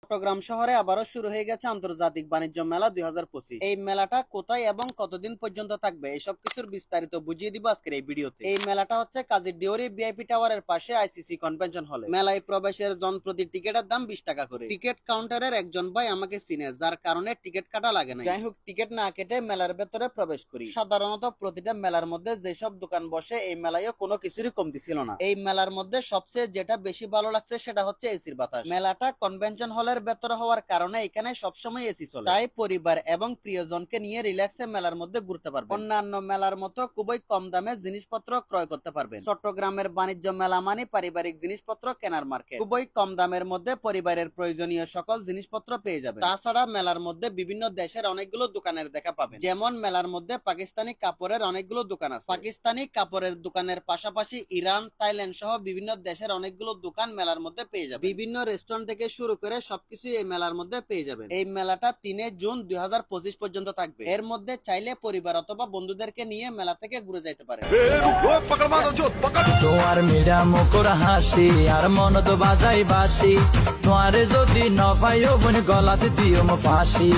চট্টগ্রাম শহরে আবারও শুরু হয়ে গেছে আন্তর্জাতিক বাণিজ্য মেলা 2025। এই মেলাটা কোথায় এবং কতদিন পর্যন্ত থাকবে এসব কিছুর বিস্তারিত বুঝিয়ে দিব আজকের এই ভিডিওতে। এই মেলাটা হচ্ছে কাজী ডিওরি ভিআইপি টাওয়ারের পাশে আইসিসি কনভেনশন হলে। মেলায় প্রবেশের জনপ্রতি টিকেটের দাম 20 টাকা করে। টিকেট কাউন্টারের একজন ভাই আমাকে চিনে, যার কারণে টিকিট কাটা লাগে না। যাই হোক, টিকিট না কেটে মেলার ভেতরে প্রবেশ করি। সাধারণত প্রতিটা মেলার মধ্যে যেসব দোকান বসে, এই মেলায়ও কোনো কিছুরই কমতি ছিল না। এই মেলার মধ্যে সবচেয়ে যেটা বেশি ভালো লাগছে সেটা হচ্ছে এসির বাতাস। মেলাটা কনভেনশন হলের ভেতরে হওয়ার কারণে এখানে সবসময় এসি চলে, তাই পরিবার এবং প্রিয়জনকে নিয়ে রিল্যাক্সে মেলার মধ্যে ঘুরতে পারবেন। অন্যান্য মেলার মতো খুবই কম দামে জিনিসপত্র ক্রয় করতে পারবেন। চট্টগ্রামের বাণিজ্য মেলা মানে পারিবারিক জিনিসপত্র কেনার মার্কেট। খুবই কম দামের মধ্যে পরিবারের প্রয়োজনীয় সকল জিনিসপত্র পেয়ে যাবেন। তাছাড়া মেলার মধ্যে বিভিন্ন দেশের অনেকগুলো দোকানের দেখা পাবেন। যেমন মেলার মধ্যে পাকিস্তানি কাপড়ের অনেকগুলো দোকান আছে। পাকিস্তানি কাপড়ের দোকানের পাশাপাশি ইরান, থাইল্যান্ড সহ বিভিন্ন দেশের অনেকগুলো দোকান মেলার মধ্যে পেয়ে যাবেন। বিভিন্ন রেস্টুরেন্ট থেকে শুরু করে সবকিছু এই মেলার মধ্যে পেয়ে যাবেন। এই মেলাটা 3 জুন 2025 পর্যন্ত থাকবে। এর মধ্যে চাইলে পরিবার অথবা বন্ধুদেরকে নিয়ে মেলা থেকে ঘুরে যেতে পারেন। তোমার মিডা মুখর হাসি আর মন তো বাজাই বাসি, তোমারে যদি ন পাইও বোন গলাতে দিও ফাঁসি।